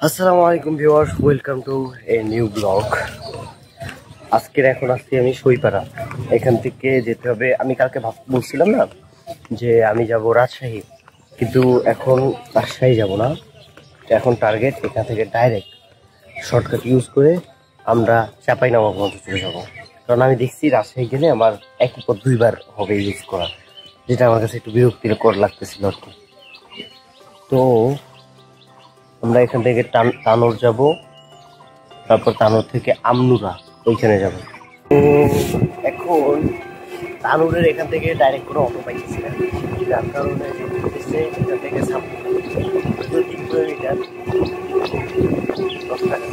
আসসালামু আলাইকুম viewers, welcome to a new blog. আজকের এখন আসছি আমি সইপাড়া। এখান থেকে যেতে হবে, আমি কালকে বলছিলাম না যে আমি যাব রাজশাহী, কিন্তু এখন রাজশাহী যাব না। এখন টার্গেট এখান থেকে ডাইরেক্ট শর্টকাট ইউজ করে আমরা চাঁপাইনবাবগঞ্জ চলে যাব। কারণ আমি দেখছি রাজশাহী গেলে আমার একই পর দুইবার হবে ইউজ করা, যেটা আমার কাছে একটু বিরক্তিকর লাগতেছিল আর কি। তো আমরা এখান থেকে তানোর যাব, তারপর তানোর থেকে আমনুরা ওইখানে যাব। তো এখন তানোরের এখান থেকে ডাইরেক্ট কোনো অটো পাইতেছি না, যার কারণে এখান থেকে 3 কিলোমিটার 10 টাকা,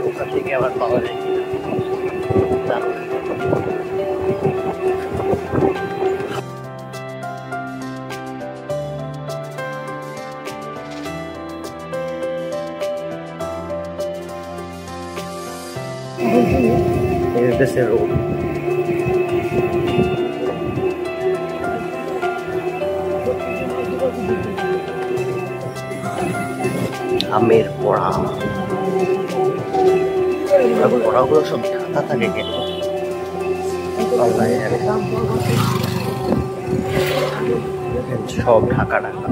ওখান থেকে আবার পাওয়া যায় কিনা তানোরের। দেশের রোড আমের পড়াগুলো সব ঢাকা থাকে কেন সব ঢাকা ঢাকা।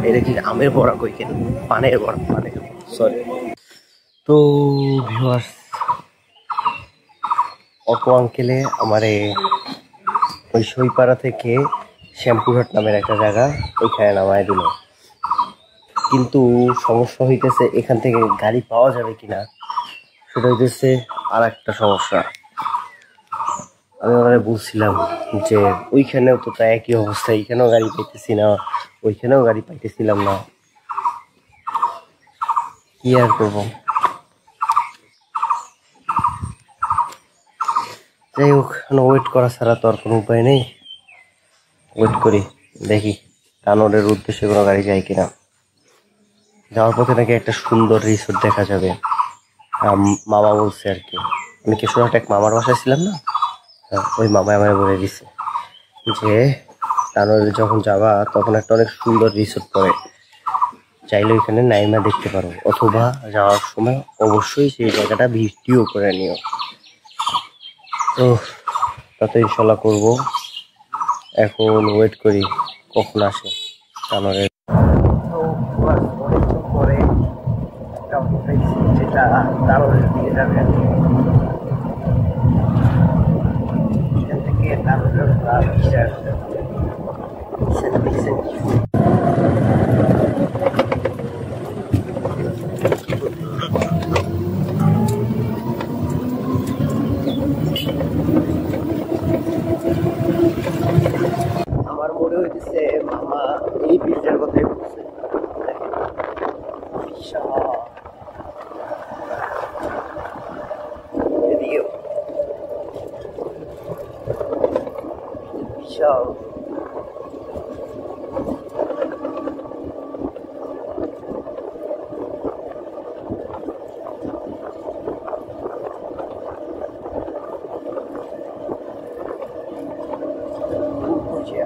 এটা কি আমের বড়া কই কেন, পানের বড়া, পানের, সরি। তো ভিউয়ার্স, অটো আঙ্কেলে আমারে ওই সইপাড়া থেকে শ্যামপুরহাট নামের একটা জায়গা ওইখানে নামায় দিল, কিন্তু সমস্যা হইতেছে এখান থেকে গাড়ি পাওয়া যাবে কিনা, সেটা হইতেছে আর একটা সমস্যা। আমি ওখানে বলছিলাম যে ওইখানেও তো তাই একই অবস্থা, এইখানেও গাড়ি পাইতেছি না, ওইখানেও গাড়ি পাইতেছিলাম না, কি আর করবো। যাই হোক, ওয়েট করা ছাড়া তো আর কোনো উপায় নেই। ওয়েট করি, দেখি তানোরের উদ্দেশ্যে কোনো গাড়ি যায় কিনা। যাওয়ার পথে নাকি একটা সুন্দর রিসোর্ট দেখা যাবে, মামা বলছে আর কি। আমি কিশোরহাট এক মামার বাসায় ছিলাম না, ওই মামা আমায় বলে দিছে যে তানোরে যখন যাবা তখন একটা অনেক সুন্দর রিসোর্ট পড়ে, চাইলে ওইখানে নাইমা দেখতে পারো, অথবা যাওয়ার সময় অবশ্যই সেই জায়গাটা ভিডিও করে নিও। তো তত ইনশাল্লাহ করবো। এখন ওয়েট করি কখন আসে তানোরে। পরে যেটা তানোরের দিকে যাবে, এখান থেকে তানোরের আমার মনে হইতেছে মামা এই ব্রিজের কথাই বলছে। এদিকেও বিশাল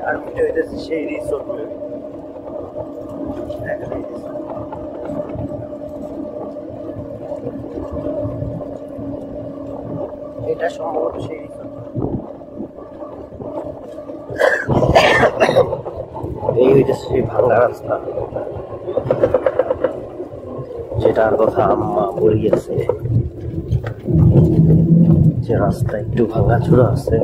আর এটা হইতেছে সেই রিসোর্ট। এটা সম্ভবত সেই রিসোর্ট। এই হইতেছে সেই ভাঙা রাস্তা যেটার কথা আম্মা বলে গেছে, যে রাস্তা একটু ভাঙা চূড়া আছে।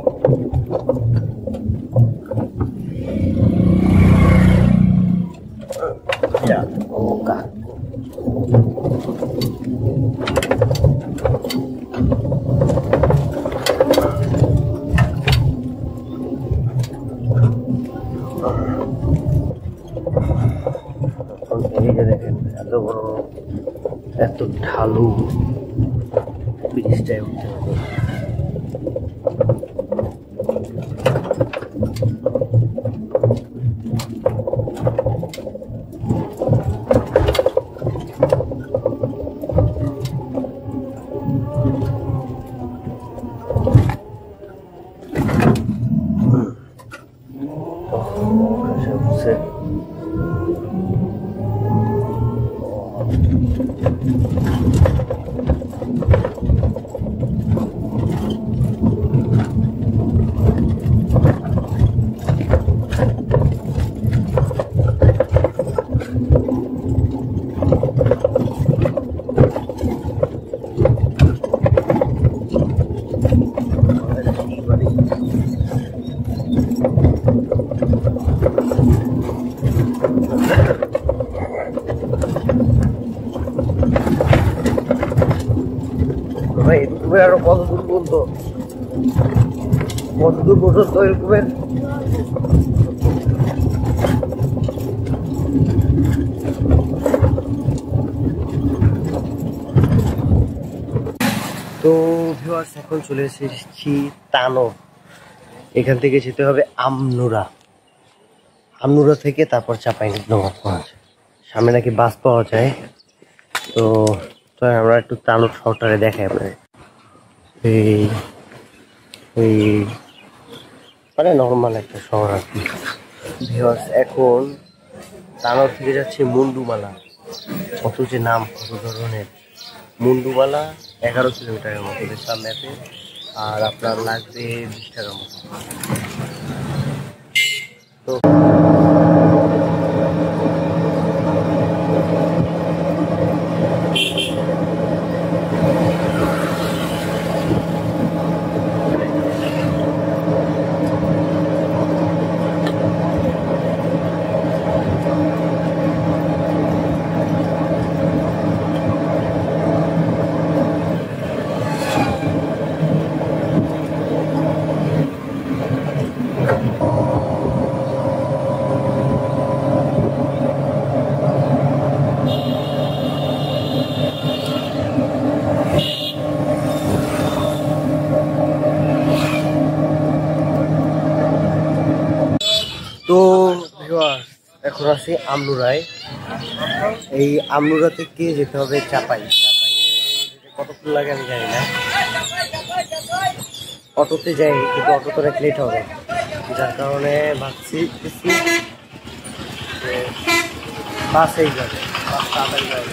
দেখেন এত বড়, এত ঢালু ব্রিজটায় উঠতে হবে। করছে। ভাই তুমি আরো কত দূর পর্যন্ত এরকমের? তো ভিউয়ার্স এখন চলে এসেছি তানো। এখান থেকে যেতে হবে আমনুরা, আমনুরা থেকে তারপর চাঁপাইনবাবগঞ্জ। সামনে নাকি বাস পাওয়া যায়। তো আমরা একটু তানো শহরটারে দেখাই আপনাদের। এই মানে নর্মাল একটা শহর আর কি। ভিউয়ার্স এখন তানোর থেকে যাচ্ছে মুন্ডুমালা। কত যে নাম, কত ধরনের। মুন্ডুমালা 11 কিলোমিটারের মতো দেখলাম ম্যাপে, আর আপনার লাগবে 20 টাকার মতো। তো এখন আছি আমনুরায়। এই আমনুরা থেকে যেতে হবে চাপাই। কতক্ষণ লাগে আমি জানি না, অটোতে যাই, কিন্তু অটো তো অনেক লেট হবে, যার কারণে ভাবছি বাসেই যাবে, বাস তাড়াতাড়ি যাবে।